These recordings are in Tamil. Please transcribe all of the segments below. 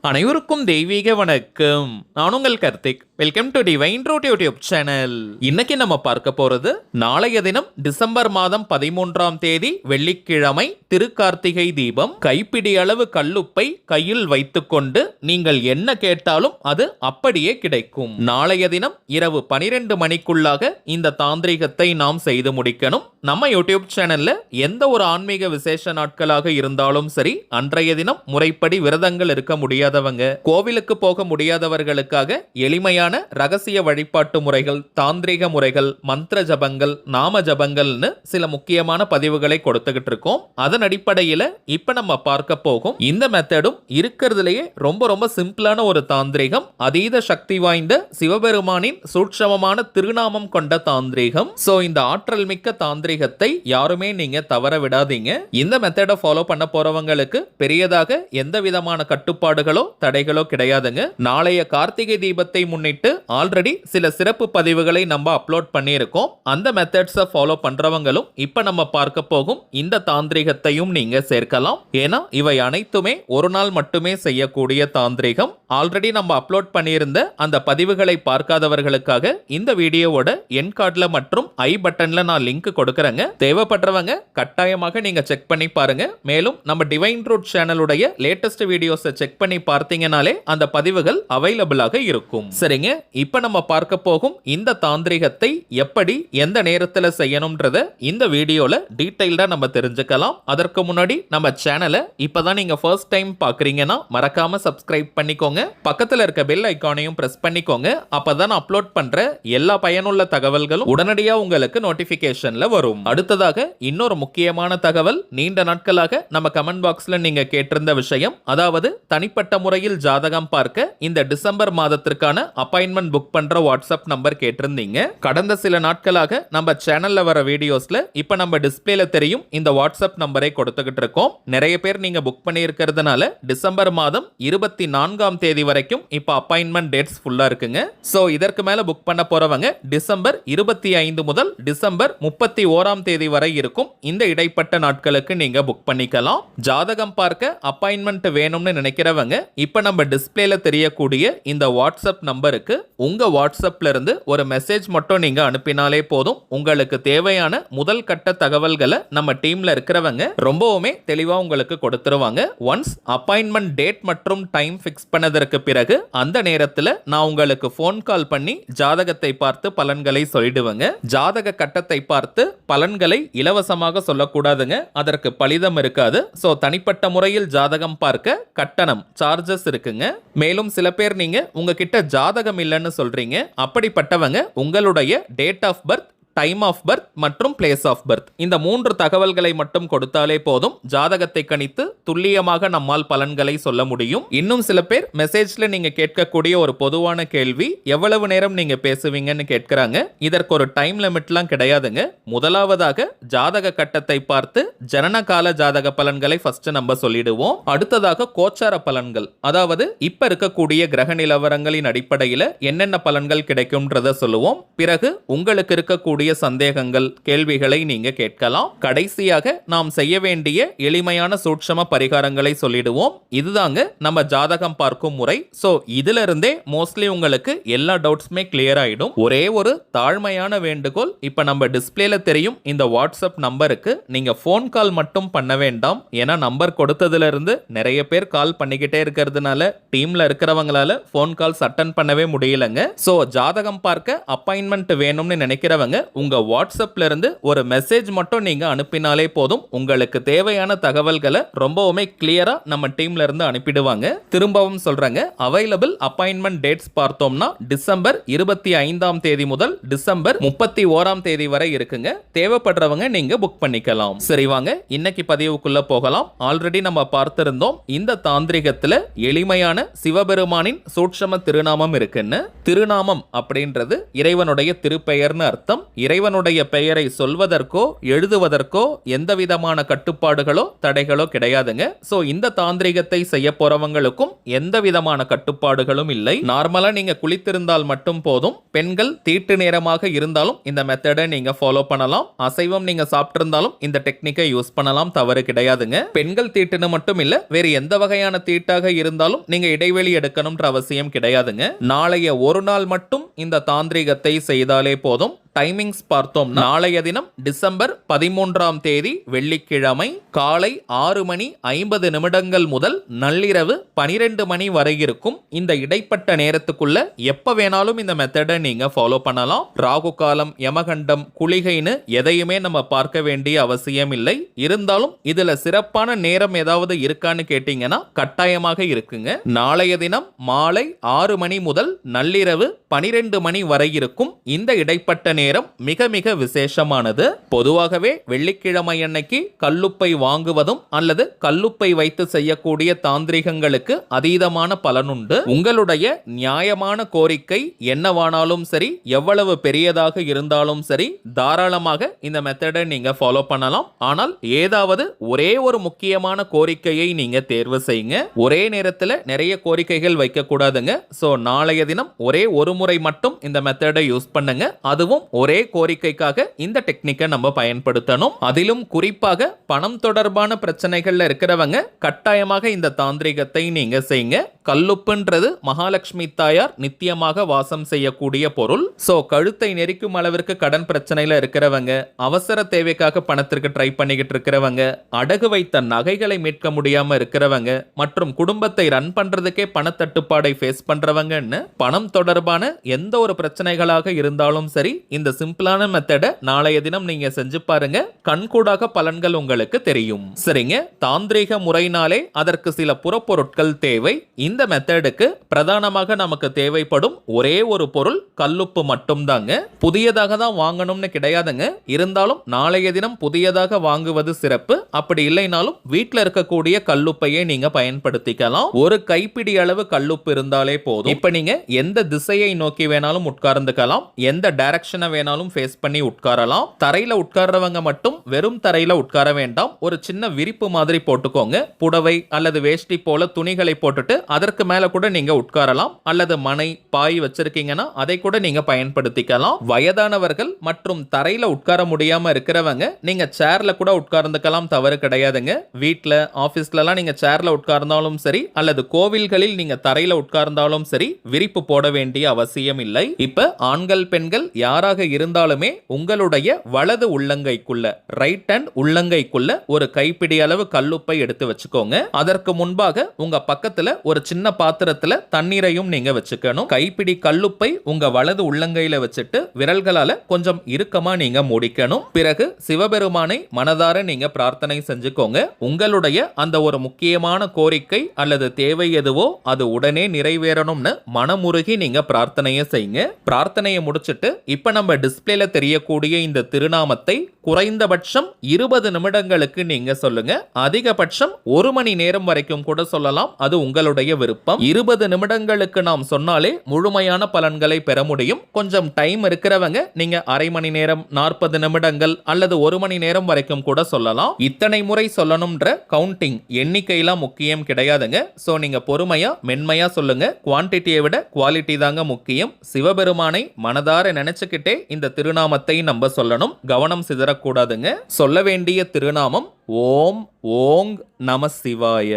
அனைவருக்கும் தெய்வீக வணக்கம். நான் உங்கள் Karthik. Welcome to Divine Root YouTube channel. இன்னைக்கு நம்ம பார்க்க போறது நாளைய தினம் டிசம்பர் மாதம் 13ஆம் தேதி வெள்ளிக்கிழமை திருக்கார்த்திகை தீபம். கைப்பிடி அளவு கல்லுப்பை கையில் வைத்துக்கொண்டு நீங்கள் என்ன கேட்டாலும் அது அப்படியே கிடைக்கும். நாளைய தினம் இரவு 12 மணிக்குள்ளாக இந்த தாந்திரிகத்தை நாம் செய்து முடிக்கணும். நம்ம யூடியூப் சேனல்ல எந்த ஒரு ஆன்மீக விசேஷ நாட்களாக இருந்தாலும் சரி, அன்றைய தினம் முறைப்படி விரதங்கள் இருக்க முடியாதவங்க, கோவிலுக்கு போக முடியாதவர்களுக்காக எளிமையான ரகசிய வழிபாட்டு முறைகள், தாந்திரிக முறைகள், மந்திர ஜபங்கள், நாம ஜபங்கள்னு சில முக்கியமான பதிவுகளை கொடுத்துக்கிட்டு இருக்கோம். அதன் அடிப்படையில இப்ப நம்ம பார்க்க போகும் இந்த மெத்தடும் இருக்கிறதுலேயே ரொம்ப ரொம்ப சிம்பிளான ஒரு தாந்திரிகம். அதீத சக்தி வாய்ந்த சிவபெருமானின் சூட்சமமான திருநாமம் கொண்ட தாந்திரிகம். சோ இந்த ஆற்றல் மிக்க தாந்திரிகத்தை யாருமே நீங்க தவற விடாதீங்க. இந்த மெத்தடை ஃபாலோ பண்ண போறவங்களுக்கு பெரியதாக எந்த விதமான கட்டுப்பாடுகளோ தடைகளோ கிடையாதுங்க. நாளைய கார்த்திகை தீபத்தை முன்னிட்டு ஆல்ரெடி சில சிறப்பு பதிவுகளை நம்ம அப்லோட் பண்ணியிருக்கோம். அந்த மெத்தட்ஸை ஃபாலோ பண்றவங்களும் இப்ப நம்ம பார்க்க போகும் இந்த தாந்திரிகத்தையும் நீங்க சேர்க்கலாம். ஏன்னா இவை அனைத்துமே ஒரு நாள் மட்டுமே செய்யக்கூடிய தாந்திரிகம். ஆல்ரெடி நம்ம அப்லோட் பண்ணியிருந்த அந்த பதிவுகளை பார்க்காதவர்களுக்காக இந்த வீடியோவோட என் கார்டுல மற்றும் ஐ பட்டன்ல நான் லிங்க் கொடுக்கறேங்க. தேவைப்படுறவங்க கட்டாயமாக நீங்க செக் பண்ணி பாருங்க. மேலும் நம்ம டிவைன் ரூட் சேனலுடைய லேட்டஸ்ட் வீடியோஸை செக் பண்ணி பார்த்தீங்கனாலே அந்த பதிவுகள் அவைலபிளாக இருக்கும். சரிங்க, இப்ப நம்ம பார்க்க போகும் இந்த தாந்திரிகத்தை எப்படி எந்த நேரத்தில் செய்யணும்ன்றத இந்த வீடியோல டீடைல்டா நம்ம தெரிஞ்சுக்கலாம். அதற்கு முன்னாடி நம்ம சேனலை இப்பதான் நீங்க ஃபர்ஸ்ட் டைம் பாக்குறீங்கன்னா மறக்காம சப்ஸ்கிரைப் பண்ணிக்கோங்க. பக்கத்துல இருக்க பெல் ஐகானையும் பிரஸ் பண்ணிக்கோங்க. அப்பதான் அப்லோட் பண்ற எல்லா பயனுள்ள தகவல்களும் உடனடியா உங்களுக்கு நோட்டிபிகேஷன்ல வரும். அடுத்ததாக இன்னொரு முக்கியமான தகவல், நீண்ட நாட்களாக நம்ம கமெண்ட் பாக்ஸ்ல நீங்க கேட்டிருந்த விஷயம், அதாவது தனிப்பட்ட முறையில் ஜாதகம் பார்க்க இந்த டிசம்பர் மாதத்திற்கான அப்பாயின்மெண்ட் புக் பண்ற வாட்ஸ்அப் நம்பர் கேட்டிருந்தீங்க. கடந்த சில நாட்களாக நம்ம சேனல்ல வர வீடியோஸ்ல இப்ப நம்ம டிஸ்பிளேல தெரியும் இந்த வாட்ஸ்அப் நம்பரை கொடுத்துக்கிட்டு இருக்கோம். நிறைய பேர் நீங்க புக் பண்ணி இருக்கிறதுனால டிசம்பர் மாதம் 24ஆம் தேதி வரைக்கும் இப்ப அப்பாயின்மெண்ட் டேட்ஸ் ஃபுல்லா இருக்குங்க. சோ இதற்கு மேல புக் பண்ண போறவங்க டிசம்பர் 25 முதல் டிசம்பர் 31ஆம் தேதி வரை இருக்கும் இந்த இடைப்பட்ட நாட்களுக்கு நீங்க புக் பண்ணிக்கலாம். ஜாதகம் பார்க்க அப்பாயின்மெண்ட் வேணும்னு நினைக்கிறவங்க இப்ப நம்ம டிஸ்பிளேல தெரியக்கூடிய இந்த வாட்ஸ்அப் நம்பருக்கு உங்க வாட்ஸ்அப்ல இருந்து ஒரு மெசேஜ் மட்டும் நீங்க அனுப்பினாலே போதும். உங்களுக்கு தேவையான முதல் கட்ட தகவல்களை நம்ம டீம்ல இருக்கிறவங்க ரொம்பவுமே தெளிவா உங்களுக்கு கொடுத்துருவாங்க. ஒன்ஸ் அப்பாயின்மெண்ட் டேட் மற்றும் டைம் ஃபிக்ஸ் பண்ணதற்கு பிறகு அந்த நேரத்தில் நான் உங்களுக்கு ஃபோன் கால் பண்ணி ஜாதகத்தை பார்த்து பலன்களை சொல்லிடுவேங்க. ஜாதக கட்டத்தை பார்த்து பலன்களை இலவசமாக சொல்லக்கூடாதுங்க, அதற்கு பலிதம் இருக்காது. சோ தனிப்பட்ட முறையில் ஜாதகம் பார்க்க கட்டணம் சார்ஜஸ் இருக்குங்க. மேலும் சில பேர் நீங்க உங்ககிட்ட ஜாதகம் இல்லைன்னு சொல்றீங்க. அப்படிப்பட்டவங்க உங்களுடைய date of birth, time of birth மற்றும் பிளேஸ் ஆஃப் பர்த் இந்த 3 தகவல்களை மட்டும் கொடுத்தாலே போதும். ஜாதகத்தை கணித்து துல்லியமாக நம்மால் பலன்களை சொல்ல முடியும். இன்னும் சில பேர் மெசேஜ்ல நீங்க கேட்கக்கூடிய ஒரு பொதுவான கேள்வி, எவ்வளவு நேரம் நீங்க பேசுவீங்கன்னு கேட்கிறாங்க. இதற்கு ஒரு டைம் லிமிட்லாம் கிடையாதுங்க. முதலாவதாக ஜாதக கட்டத்தை பார்த்து ஜனனகால ஜாதக பலன்களை ஃபர்ஸ்ட் நம்ம சொல்லிடுவோம். அடுத்ததாக கோச்சார பலன்கள், அதாவது இப்ப இருக்கக்கூடிய கிரக நிலவரங்களின் அடிப்படையில் என்னென்ன பலன்கள் கிடைக்கும்ன்றத சொல்லுவோம். பிறகு உங்களுக்கு இருக்கக்கூடிய சந்தேகங்கள், கேள்விகளை நீங்க கேட்கலாம். கடைசியாக நாம் செய்ய வேண்டிய எளிமையான சூட்சம பரிகாரங்களை சொல்லிடுவோம். இதுதாங்க நம்ம ஜாதகம் பார்க்கும் முறை. சோ இதுல இருந்தே மோஸ்ட்லி உங்களுக்கு எல்லா டவுட்ஸ்மே கிளியர் ஆயிடும். ஒரே ஒரு தாழ்மையான வேண்டுகோள், இப்ப நம்ம டிஸ்பிளேல தெரியும் இந்த வாட்ஸ்அப் நம்பருக்கு நீங்க போன் கால் மட்டும் பண்ண வேண்டாம். ஏன்னா நம்பர் கொடுத்ததுல இருந்து நிறைய பேர் கால் பண்ணிக்கிட்டே இருக்கிறதுனால டீம்ல இருக்கிறவங்களால போன் கால்ஸ் அட்டன் பண்ணவே முடியலங்க. சோ ஜாதகம் பார்க்க அப்பாயின்மெண்ட் வேணும்னு நினைக்கிறவங்க உங்க வாட்ஸ்அப்ல இருந்து ஒரு மெசேஜ் மட்டும் நீங்க அனுப்பினாலே போதும். உங்களுக்கு தேவையான தகவல்களை ரொம்பவுமே கிளியரா நம்ம டீம்ல இருந்து அனுப்பிடுவாங்க. திரும்பவும் சொல்றேங்க, அவைலபிள் அப்பாயின்மெண்ட் டேட்ஸ் பார்த்தோம்னா டிசம்பர் 25ஆம் தேதி முதல் டிசம்பர் 31ஆம் தேதி வரை இருக்குங்க. தேவைப்படுறவங்க நீங்க புக் பண்ணிக்கலாம். சரி வாங்க இன்னைக்கு பதிவுக்குள்ள போகலாம். ஆல்ரெடி நம்ம பார்த்திருந்தோம் இந்த தாந்திரிகத்துல எளிமையான சிவபெருமானின் சூட்சம திருநாமம் இருக்குன்னு. திருநாமம் அப்படின்றது இறைவனுடைய திருப்பெயர்னு அர்த்தம். இறைவனுடைய பெயரை சொல்வதற்கோ எழுதுவதற்கோ எந்த விதமான கட்டுப்பாடுகளோ தடைகளோ கிடையாதுங்க. சோ இந்த தாந்திரிகத்தை செய்ய போறவங்களுக்கும் எந்த விதமான கட்டுப்பாடுகளும் இல்லை. நார்மலா நீங்க குளித்திருந்தால் மட்டும் போதும். பெண்கள் தீட்டு நேரமாக இருந்தாலும் இந்த மெத்தடை நீங்க ஃபாலோ பண்ணலாம். அசைவம் நீங்க சாப்பிட்டிருந்தாலும் இந்த டெக்னிக்கை யூஸ் பண்ணலாம், தவறு கிடையாதுங்க. பெண்கள் தீட்டுன்னு மட்டும் இல்ல, வேறு எந்த வகையான தீட்டாக இருந்தாலும் நீங்க இடைவெளி எடுக்கணும்ன்ற அவசியம் கிடையாதுங்க. நாளைய ஒரு நாள் மட்டும் இந்த தாந்திரிகத்தை செய்தாலே போதும். டைமிங்ஸ் பார்த்தோம், நாளைய தினம் டிசம்பர் 13ஆம் தேதி வெள்ளிக்கிழமை காலை 6:50 முதல் நள்ளிரவு 12 மணி வரை இருக்கும். இந்த இடைப்பட்ட நேரத்துக்குள்ள எப்ப வேணாலும் இந்த மெத்தடை நீங்க ஃபாலோ பண்ணலாம். ராகு காலம், யமகண்டம், குளிகைன்னு எதையுமே நம்ம பார்க்க வேண்டிய அவசியம் இல்லை. இருந்தாலும் இதுல சிறப்பான நேரம் ஏதாவது இருக்கான்னு கேட்டீங்கன்னா கட்டாயமாக இருக்குங்க. நாளைய தினம் மாலை 6 மணி முதல் நள்ளிரவு 12 மணி வரை இருக்கும். இந்த இடைப்பட்ட நேரம் மிக மிக விசேஷமானது. பொதுவாகவே வெள்ளிக்கிழமை அன்னைக்கு கல்லுப்பை வாங்குவதும் அல்லது கல்லுப்பை வைத்து செய்யக்கூடிய தாந்திரிகங்களுக்கு அதீதமான பலனுண்டு. உங்களுடைய நியாயமான கோரிக்கை என்னவானாலும் சரி, எவ்வளவு பெரியதாக இருந்தாலும் சரி, தாராளமாக இந்த மெத்தடை நீங்க ஃபாலோ பண்ணலாம். ஆனால் ஏதாவது ஒரே ஒரு முக்கியமான கோரிக்கையை நீங்க தேர்வு செய்யுங்க. ஒரே நேரத்தில் நிறைய கோரிக்கைகள் வைக்க கூடாதுங்க. சோ நாளைய தினம் ஒரே ஒரு முறை மட்டும் இந்த மெத்தடை யூஸ் பண்ணுங்க. அதுவும் ஒரே கோரிக்கைக்காக இந்த டெக்னிக்கை நம்ம பயன்படுத்தணும். அதிலும் குறிப்பாக பணம் தொடர்பான பிரச்சனைகள்ல இருக்கிறவங்க கட்டாயமாக இந்த தாந்திரிகத்தை நீங்க செய்யுங்க. கல்லுப்புன்றது மகாலட்சுமி தாயார் நித்தியமாக வாசம் செய்யக்கூடிய பொருள். சோ கழுத்தை நெரிக்கும் அளவிற்கு கடன் பிரச்சனையில இருக்கிறவங்க, அவசர தேவைக்காக பணத்திற்கு ட்ரை பண்ணிக்கிட்டு இருக்கிறவங்க, அடகு வைத்த நகைகளை மீட்க முடியாம இருக்கிறவங்க மற்றும் குடும்பத்தை ரன் பண்றதுக்கே பணத்தட்டுப்பாடை ஃபேஸ் பண்றவங்கன்னு பணம் தொடர்பான எந்த ஒரு பிரச்சனைகளாக இருந்தாலும் சரி, இந்த சிம்பிளான மெத்தடை நாளைய தினம் நீங்க செஞ்சு பாருங்க. கண்கூடாக பலன்கள் உங்களுக்கு தெரியும். சரிங்க, தாந்திரீக முறையினாலே அதற்கு சில புறப்பொருட்கள் தேவை. இந்த மெத்தடுக்கு பிரதானமாக நமக்கு தேவைப்படும் ஒரே ஒரு பொருள் கல்லுப்பு மட்டும் தாங்க. புதியதாக தான் வாங்கணும்னு கிடையாதுங்க. இருந்தாலும் நாளைய தினம் புதியதாக வாங்குவது சிறப்பு. அப்படி இல்லைனாலும் வீட்டில் இருக்கக்கூடிய கல்லுப்பையை நீங்க பயன்படுத்திக்கலாம். ஒரு கைப்பிடி அளவு கல்லுப்பு இருந்தாலே போதும். இப்ப நீங்க எந்த திசையை நோக்கி வேணாலும் உட்கார்ந்துக்கலாம், எந்த டைரக்ஷனை வேணாலும் ஃபேஸ் பண்ணி உட்காரலாம். தரையில உட்கார்றவங்க மட்டும் வெறும் தரையில உட்கார வேண்டாம். ஒரு சின்ன விரிப்பு மாதிரி போட்டுக்கோங்க. புடவை அல்லது வேஷ்டி போல துணிகளை போட்டுட்டு அதற்கு மேல கூட நீங்க உட்காரலாம். அல்லது மனை, பாய் வச்சிருக்கீங்கன்னா அதை கூட நீங்க பயன்படுத்திக்கலாம். வயதானவர்கள் மற்றும் தரையில உட்கார முடியாம இருக்கிறவங்க நீங்க சேர்ல கூட உட்கார்ந்துக்கலாம், தவறு கிடையாதுங்க. வீட்ல, ஆபீஸ்ல எல்லாம் நீங்க சேர்ல உட்கார்ந்தாலும் சரி, அல்லது கோவில்களில் நீங்க தரையில உட்கார்ந்தாலும் சரி, விரிப்பு போட வேண்டிய அவசியம் இல்லை. இப்ப ஆண்கள் பெண்கள் யாராக இருந்தாலுமே உங்களுடைய வலது உள்ளங்கைக்குள்ள, ரைட் ஹேண்ட் உள்ளங்கைக்குள்ள ஒரு கைப்பிடி அளவு கல்லுப்பை எடுத்து வச்சுக்கோங்க. அதற்கு முன்பாக உங்க பக்கத்துல ஒரு சின்ன பாத்திரத்துல தண்ணீரையும் நீங்க வச்சுக்கணும். கைப்பிடி கல்லுப்பை உங்க வலது உள்ளங்கையில வச்சுட்டு விரல்களால கொஞ்சம் இறுக்கமா நீங்க மூடிக்கணும். பிறகு சிவபெருமானை மனதார நீங்க பிரார்த்தனை செஞ்சுக்கோங்க. உங்களுடைய அந்த ஒரு முக்கியமான கோரிக்கை அல்லது தேவை எதுவோ அது உடனே நிறைவேறணும்னு மனமுருகி நீங்க பிரார்த்தனையை செய்யுங்க. பிரார்த்தனையை முடிச்சிட்டு இப்ப நம்ம டிஸ்பிளேல தெரியக்கூடிய இந்த திருநாமத்தை குறைந்தபட்சம் 20 நிமிடங்களுக்கு நீங்க சொல்லுங்க. அதிகபட்சம் 1 மணி நேரம் வரைக்கும் கூட சொல்லலாம், அது உங்களுடைய விருப்பம். 20 நிமிடங்களுக்கு நாம் சொன்னாலே முழுமையான பலன்களை பெற முடியும். கொஞ்சம் டைம் இருக்கிறவங்க நீங்க அரை மணி நேரம், 40 நிமிடங்கள் அல்லது 1 மணி நேரம் வரைக்கும் கூட சொல்லலாம். இத்தனை முறை சொல்லணும்ன்ற கவுண்டிங் எண்ணிக்கையெல்லாம் முக்கியம் கிடையாதுங்க. சோ நீங்க பொறுமையா மென்மையா சொல்லுங்க. குவான்டிட்டியை விட குவாலிட்டி தாங்க முக்கியம். சிவபெருமானை மனதார நினைச்சுக்கிட்டே இந்த திருநாமத்தை நம்ம சொல்லணும். கவனம் சிதறக்கூடாதுங்க. சொல்ல வேண்டிய திருநாமம் ஓம் ஓங் நம சிவாய,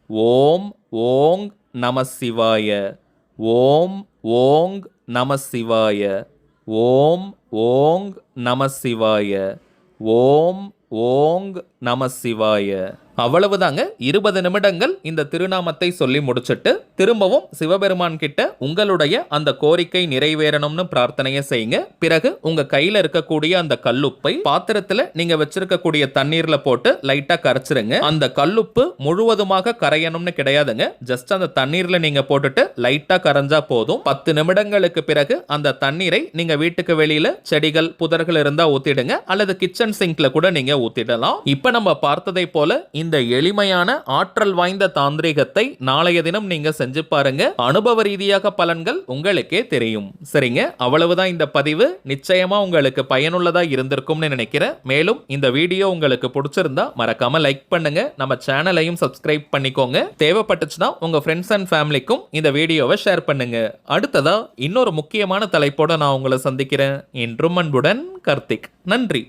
ஓம் ஓங் நம சிவாய, ஓம் ஓங் நம சிவாய, ஓம் ஓங் நம சிவாய, ஓம் ஓங் நம சிவாய. அவ்வளவுதாங்க. 20 நிமிடங்கள் இந்த திருநாமத்தை சொல்லி முடிச்சிட்டு திரும்பவும் சிவபெருமான் கிட்ட உங்களுடைய அந்த கோரிக்கை நிறைவேறணும்னு பிரார்த்தனையை செய்யுங்க. பிறகு உங்க கையில இருக்கக்கூடிய அந்த கல்லுப்பை பாத்திரத்துல நீங்க வச்சிருக்கக்கூடிய தண்ணீர்ல போட்டு லைட்டா கரைச்சிருங்க. அந்த கல்லுப்பு முழுவதுமாக கரையணும்னு கிடையாதுங்க. ஜஸ்ட் அந்த தண்ணீர்ல நீங்க போட்டுட்டு லைட்டா கரைஞ்சா போதும். 10 நிமிடங்களுக்கு பிறகு அந்த தண்ணீரை நீங்க வீட்டுக்கு வெளியில செடிகள், புதர்கள் இருந்தா ஊத்திடுங்க, அல்லது கிச்சன் சிங்க்ல கூட நீங்க ஊத்திடலாம். இப்ப நம்ம பார்த்ததை போல இந்த இந்த எளிமையான ஆற்றல் வாய்ந்த தாந்திரிகத்தை நாளைய தினம் நீங்க செஞ்சு பாருங்க. அனுபவ ரீதியாக பலன்கள் உங்களுக்கே தெரியும். சரிங்க, அவ்வளவுதான் இந்த பதிவு. நிச்சயமா உங்களுக்கு பயனுள்ளதா இருந்திருக்கும்னு நினைக்கிறேன். மேலும் இந்த வீடியோ உங்களுக்கு பிடிச்சிருந்தா மறக்காம லைக் பண்ணுங்க. நம்ம சேனலையும் சப்ஸ்கிரைப் பண்ணிக்கோங்க. தேவைப்பட்டுச்சுன்னா உங்க ஃப்ரெண்ட்ஸ் அண்ட் ஃபேமிலிக்கும் இந்த வீடியோவை ஷேர் பண்ணுங்க. அடுத்ததா இன்னொரு முக்கியமான தலைப்போட நான் உங்களை சந்திக்கிறேன். என்றும் அன்புடன் கார்த்திக். நன்றி.